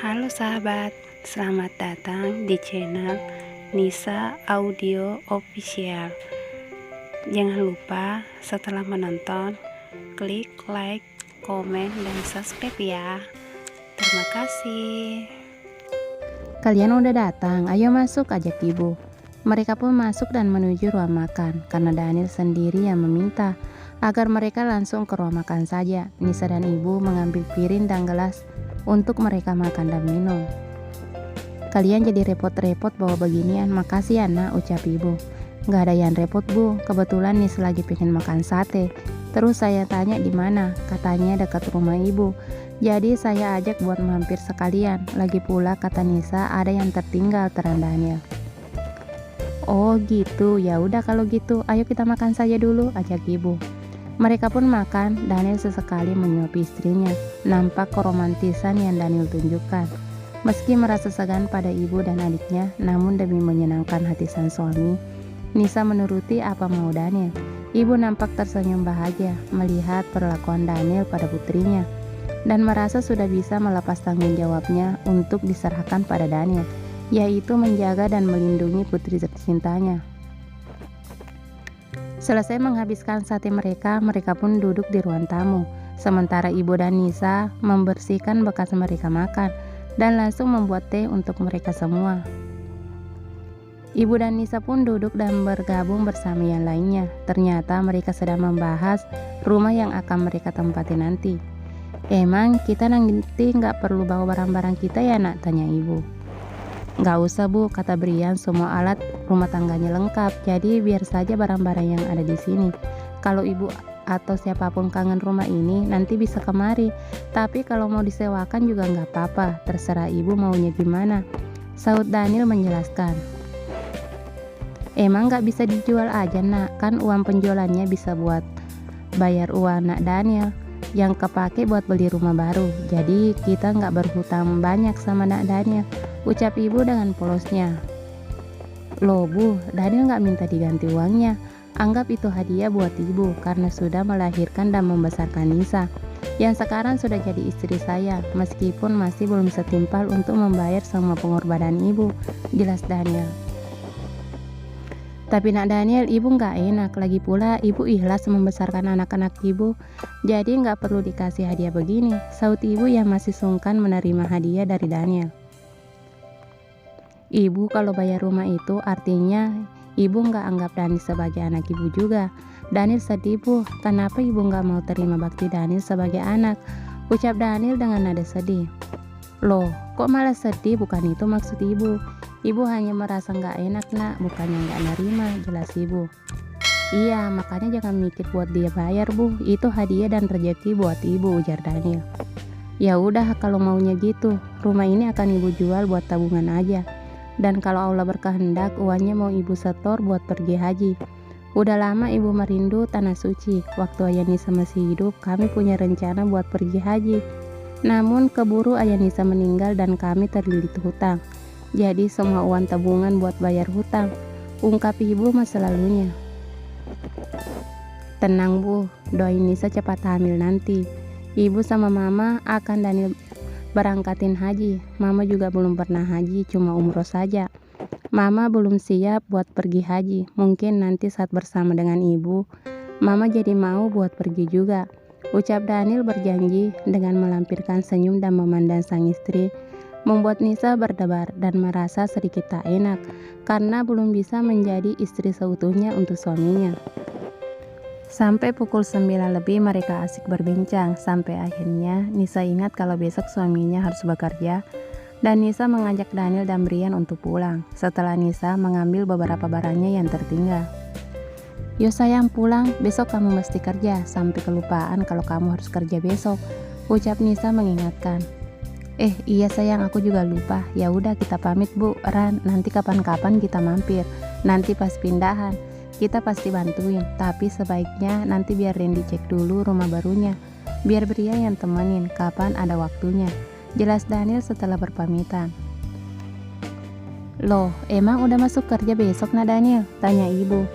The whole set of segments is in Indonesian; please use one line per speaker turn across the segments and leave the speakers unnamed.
Halo sahabat, selamat datang di channel Nisa Audio Official. Jangan lupa setelah menonton, klik like, komen, dan subscribe ya. Terima kasih.
Kalian udah datang, ayo masuk, ajak ibu. Mereka pun masuk dan menuju ruang makan, karena Daniel sendiri yang meminta agar mereka langsung ke ruang makan saja. Nisa dan ibu mengambil piring dan gelas untuk mereka makan dan minum. Kalian jadi repot-repot bawa beginian, makasih ya nak, ucap ibu. Gak ada yang repot bu, kebetulan Nisa lagi pengen makan sate. Terus saya tanya di mana, katanya dekat rumah ibu. Jadi saya ajak buat mampir sekalian. Lagi pula kata Nisa ada yang tertinggal, terang Daniel. Oh gitu, ya udah kalau gitu, ayo kita makan saja dulu, ajak ibu. Mereka pun makan. Daniel sesekali menyuapi istrinya. Nampak keromantisan yang Daniel tunjukkan. Meski merasa segan pada ibu dan adiknya, namun demi menyenangkan hati sang suami, Nisa menuruti apa mau Daniel. Ibu nampak tersenyum bahagia melihat perlakuan Daniel pada putrinya, dan merasa sudah bisa melepas tanggung jawabnya untuk diserahkan pada Daniel, yaitu menjaga dan melindungi putri tercintanya. Selesai menghabiskan sate mereka pun duduk di ruang tamu. Sementara ibu dan Nisa membersihkan bekas mereka makan dan langsung membuat teh untuk mereka semua. Ibu dan Nisa pun duduk dan bergabung bersama yang lainnya. Ternyata mereka sedang membahas rumah yang akan mereka tempati nanti. Emang kita nanti nggak perlu bawa barang-barang kita ya nak, tanya ibu. Nggak usah bu, kata Brian, semua alat rumah tangganya lengkap, jadi biar saja barang-barang yang ada di sini. Kalau ibu atau siapapun kangen rumah ini nanti bisa kemari, tapi kalau mau disewakan juga nggak apa-apa, terserah ibu maunya gimana, saud Daniel menjelaskan. Emang nggak bisa dijual aja nak, kan uang penjualannya bisa buat bayar uang nak Daniel yang kepake buat beli rumah baru, jadi kita nggak berhutang banyak sama nak Daniel, ucap ibu dengan polosnya. Loh bu, Daniel nggak minta diganti uangnya, anggap itu hadiah buat ibu karena sudah melahirkan dan membesarkan Nisa, yang sekarang sudah jadi istri saya, meskipun masih belum setimpal untuk membayar semua pengorbanan ibu, jelas Daniel. Tapi nak Daniel, ibu nggak enak, lagi pula ibu ikhlas membesarkan anak-anak ibu, jadi nggak perlu dikasih hadiah begini, saud ibu yang masih sungkan menerima hadiah dari Daniel. Ibu kalau bayar rumah itu artinya ibu nggak anggap Daniel sebagai anak ibu juga. Daniel sedih bu, kenapa ibu nggak mau terima bakti Daniel sebagai anak, ucap Daniel dengan nada sedih. Loh, kok malah sedih, bukan itu maksud ibu. Ibu hanya merasa nggak enak nak, bukannya nggak nerima, jelas ibu. Iya, makanya jangan mikir buat dia bayar bu, itu hadiah dan rezeki buat ibu, ujar Daniel. Ya udah kalau maunya gitu, rumah ini akan ibu jual buat tabungan aja. Dan kalau Allah berkehendak, uangnya mau ibu setor buat pergi haji. Udah lama ibu merindu tanah suci. Waktu ayah Nisa masih hidup, kami punya rencana buat pergi haji. Namun keburu ayah Nisa meninggal dan kami terlilit hutang. Jadi semua uang tabungan buat bayar hutang, ungkap ibu masa lalunya. Tenang bu, doain Nisa cepat hamil nanti. Ibu sama mama akan Daniel berangkatin haji. Mama juga belum pernah haji, cuma umroh saja. Mama belum siap buat pergi haji. Mungkin nanti saat bersama dengan ibu, mama jadi mau buat pergi juga, ucap Daniel berjanji dengan melampirkan senyum dan memandang sang istri. Membuat Nisa berdebar dan merasa sedikit tak enak karena belum bisa menjadi istri seutuhnya untuk suaminya. Sampai pukul 9 lebih mereka asik berbincang, sampai akhirnya Nisa ingat kalau besok suaminya harus bekerja, dan Nisa mengajak Daniel dan Brian untuk pulang. Setelah Nisa mengambil beberapa barangnya yang tertinggal. Yo sayang pulang, besok kamu mesti kerja, sampai kelupaan kalau kamu harus kerja besok, ucap Nisa mengingatkan. Iya sayang, aku juga lupa. Ya udah kita pamit bu, Ran, nanti kapan-kapan kita mampir. Nanti pas pindahan kita pasti bantuin, tapi sebaiknya nanti biar Randy cek dulu rumah barunya, biar Brian yang temenin kapan ada waktunya, jelas Daniel setelah berpamitan. Loh, emang udah masuk kerja besok nak Daniel, tanya ibu.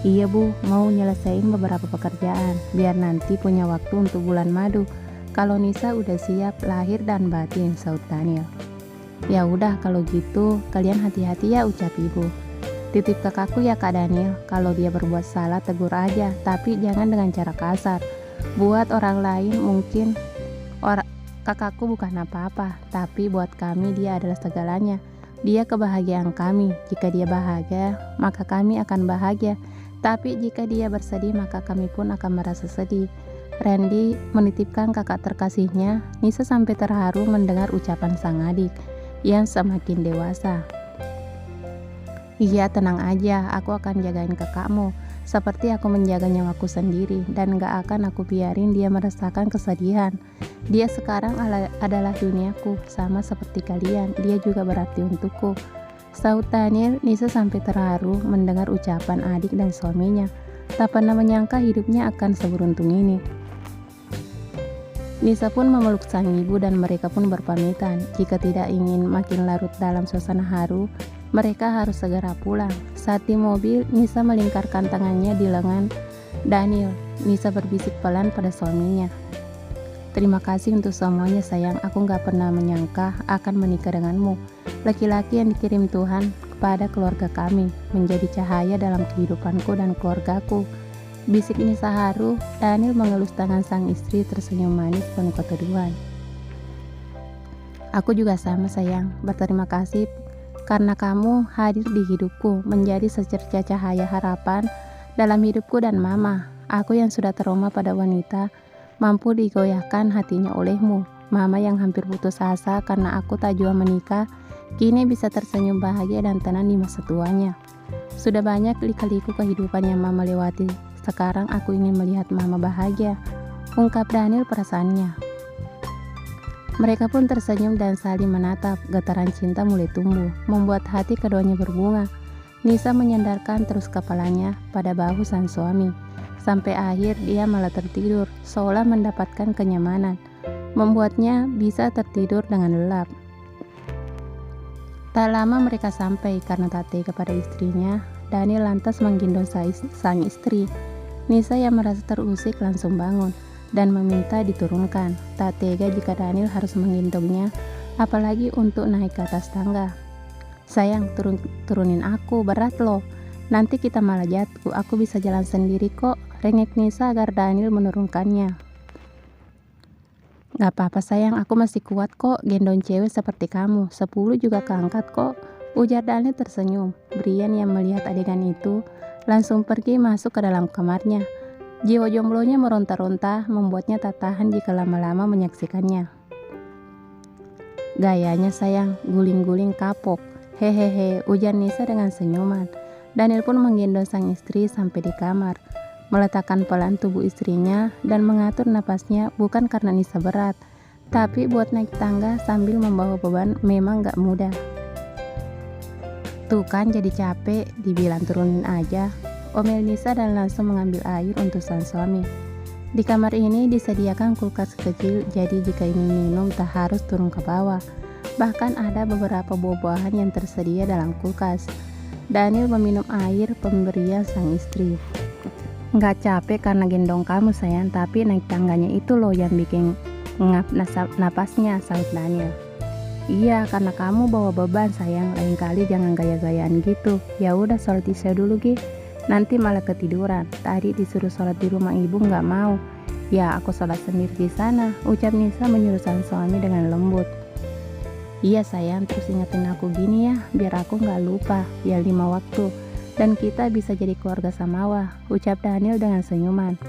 Iya bu, mau nyelesain beberapa pekerjaan biar nanti punya waktu untuk bulan madu. Kalau Nisa udah siap lahir dan batin, saud Daniel. Ya udah kalau gitu kalian hati-hati ya, ucap ibu. Titip kakakku ya Kak Daniel, kalau dia berbuat salah tegur aja, tapi jangan dengan cara kasar. Buat orang lain mungkin kakakku bukan apa-apa, tapi buat kami dia adalah segalanya. Dia kebahagiaan kami. Jika dia bahagia, maka kami akan bahagia. Tapi jika dia bersedih, maka kami pun akan merasa sedih. Randy menitipkan kakak terkasihnya. Nisa sampai terharu mendengar ucapan sang adik yang semakin dewasa. Iya, tenang aja, aku akan jagain kakakmu seperti aku menjaga nyawaku sendiri, dan gak akan aku biarin dia merasakan kesedihan. Dia sekarang adalah duniaku, sama seperti kalian, dia juga berarti untukku, sahut Daniel. Nisa sampai terharu mendengar ucapan adik dan suaminya. Tak pernah menyangka hidupnya akan seberuntung ini. Nisa pun memeluk sang ibu dan mereka pun berpamitan. Jika tidak ingin makin larut dalam suasana haru, mereka harus segera pulang. Saat di mobil, Nisa melingkarkan tangannya di lengan Daniel. Nisa berbisik pelan pada suaminya. Terima kasih untuk semuanya sayang, aku gak pernah menyangka akan menikah denganmu. Laki-laki yang dikirim Tuhan kepada keluarga kami, menjadi cahaya dalam kehidupanku dan keluargaku. Bisik Nisa haru. Daniel mengelus tangan sang istri tersenyum manis penuh keteduhan. Aku juga sama sayang, berterima kasih karena kamu hadir di hidupku, menjadi secerca cahaya harapan dalam hidupku dan mama. Aku yang sudah trauma pada wanita, mampu digoyahkan hatinya olehmu. Mama yang hampir putus asa karena aku tak jua menikah, kini bisa tersenyum bahagia dan tenang di masa tuanya. Sudah banyak lika-liku kehidupan yang mama lewati. Sekarang aku ingin melihat mama bahagia, ungkap Daniel perasaannya. Mereka pun tersenyum dan saling menatap. Getaran cinta mulai tumbuh, membuat hati keduanya berbunga. Nisa menyandarkan terus kepalanya pada bahu sang suami. Sampai akhir dia malah tertidur, seolah mendapatkan kenyamanan, membuatnya bisa tertidur dengan lelap. Tak lama mereka sampai. Karena tak tega kepada istrinya, Daniel lantas menggendong sang istri. Nisa yang merasa terusik langsung bangun dan meminta diturunkan. Tak tega jika Daniel harus menggendongnya, apalagi untuk naik ke atas tangga. Sayang, turunin aku, berat loh. Nanti kita malah jatuh, aku bisa jalan sendiri kok, rengek Nisa agar Daniel menurunkannya. Gak apa-apa sayang, aku masih kuat kok, gendong cewek seperti kamu, 10 juga keangkat kok, ujar Daniel tersenyum. Brian yang melihat adegan itu langsung pergi masuk ke dalam kamarnya. Jiwa jomblonya meronta-ronta, membuatnya tak tahan jika lama-lama menyaksikannya. Gayanya sayang, guling-guling kapok, hehehe, ujar Nisa dengan senyuman. Daniel pun menggendong sang istri sampai di kamar, meletakkan pelan tubuh istrinya dan mengatur napasnya. Bukan karena Nisa berat, tapi buat naik tangga sambil membawa beban memang gak mudah. Tuh kan jadi capek, dibilang turunin aja, omel Nisa dan langsung mengambil air untuk sang suami. Di kamar ini disediakan kulkas kecil, jadi jika ingin minum tak harus turun ke bawah. Bahkan ada beberapa buah-buahan yang tersedia dalam kulkas. Daniel meminum air pemberian sang istri. Nggak capek karena gendong kamu sayang, tapi naik tangganya itu loh yang bikin ngap napasnya, sahut Daniel. Iya, karena kamu bawa beban sayang, lain kali jangan gaya-gayaan gitu. Ya udah, sholat isya dulu Gi, nanti malah ketiduran. Tadi disuruh sholat di rumah ibu nggak mau. Ya aku sholat sendiri di sana, ucap Nisa menyuruh sang suami dengan lembut. Iya sayang, terus ingetin aku gini ya, biar aku nggak lupa, biar 5 waktu, dan kita bisa jadi keluarga samawa, ucap Daniel dengan senyuman.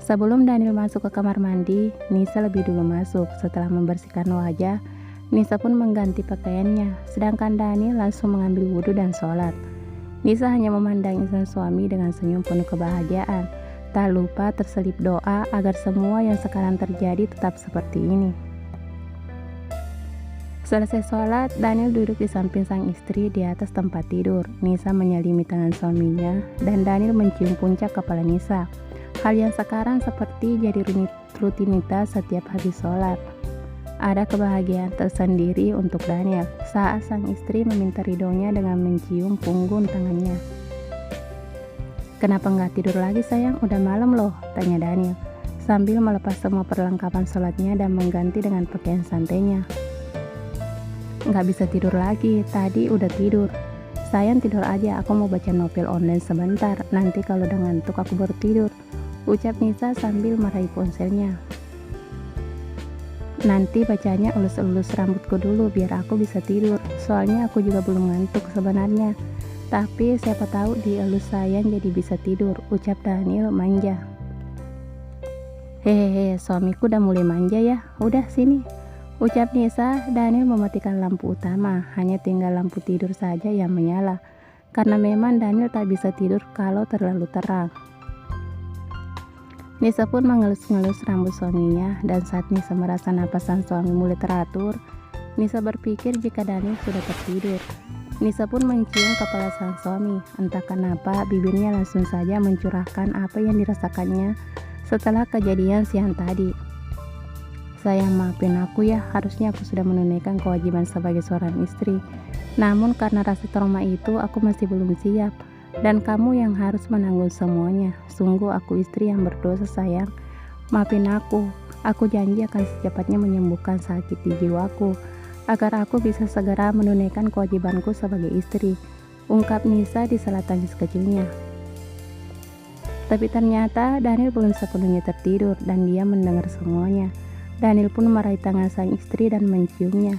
Sebelum Daniel masuk ke kamar mandi, Nisa lebih dulu masuk. Setelah membersihkan wajah, Nisa pun mengganti pakaiannya, sedangkan Daniel langsung mengambil wudhu dan sholat. Nisa hanya memandangi sang suami dengan senyum penuh kebahagiaan, tak lupa terselip doa agar semua yang sekarang terjadi tetap seperti ini. Selesai sholat, Daniel duduk di samping sang istri di atas tempat tidur. Nisa menyalimi tangan suaminya dan Daniel mencium puncak kepala Nisa. Hal yang sekarang seperti jadi rutinitas setiap habis sholat. Ada kebahagiaan tersendiri untuk Daniel saat sang istri meminta ridhonya dengan mencium punggung tangannya. Kenapa nggak tidur lagi sayang? Udah malam loh, tanya Daniel sambil melepas semua perlengkapan sholatnya dan mengganti dengan pakaian santainya. nggak bisa tidur lagi, tadi udah tidur. Sayang tidur aja, aku mau baca novel online sebentar, nanti kalau udah ngantuk aku baru tidur, ucap Nisa sambil meraih ponselnya. Nanti bacanya elus-elus rambutku dulu biar aku bisa tidur, soalnya aku juga belum ngantuk sebenarnya. Tapi siapa tahu dielus sayang jadi bisa tidur, ucap Daniel manja. Hehehe, suamiku udah mulai manja ya, udah sini, ucap Nisa. Daniel mematikan lampu utama, hanya tinggal lampu tidur saja yang menyala, karena memang Daniel tak bisa tidur kalau terlalu terang. Nisa pun mengelus-ngelus rambut suaminya, dan saat Nisa merasa napas sang suami mulai teratur, Nisa berpikir jika Daniel sudah tertidur. Nisa pun mencium kepala sang suami, entah kenapa bibirnya langsung saja mencurahkan apa yang dirasakannya setelah kejadian siang tadi. Sayang, maafin aku ya, harusnya aku sudah menunaikan kewajiban sebagai seorang istri. Namun karena rasa trauma itu aku masih belum siap, dan kamu yang harus menanggung semuanya. Sungguh aku istri yang berdosa sayang, maafin aku janji akan secepatnya menyembuhkan sakit di jiwaku, agar aku bisa segera menunaikan kewajibanku sebagai istri, ungkap Nisa di sela tangis kecilnya. Tapi ternyata Daniel belum sepenuhnya tertidur dan dia mendengar semuanya. Daniel pun meraih tangan sang istri dan menciumnya.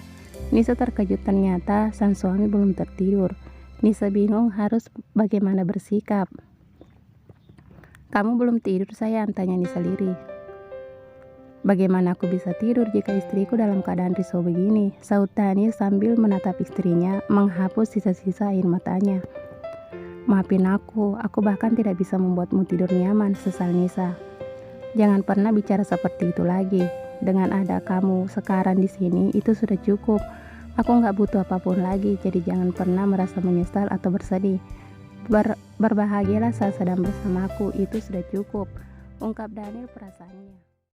Nisa terkejut, ternyata sang suami belum tertidur. Nisa bingung harus bagaimana bersikap. Kamu belum tidur sayang, tanya Nisa lirih. Bagaimana aku bisa tidur jika istriku dalam keadaan risau begini, sahut Daniel sambil menatap istrinya menghapus sisa-sisa air matanya. Maafin aku bahkan tidak bisa membuatmu tidur nyaman, sesal Nisa. Jangan pernah bicara seperti itu lagi. Dengan ada kamu sekarang di sini itu sudah cukup. Aku nggak butuh apapun lagi, jadi jangan pernah merasa menyesal atau bersedih. Berbahagialah saat sedang bersamaku, itu sudah cukup, ungkap Daniel perasaannya.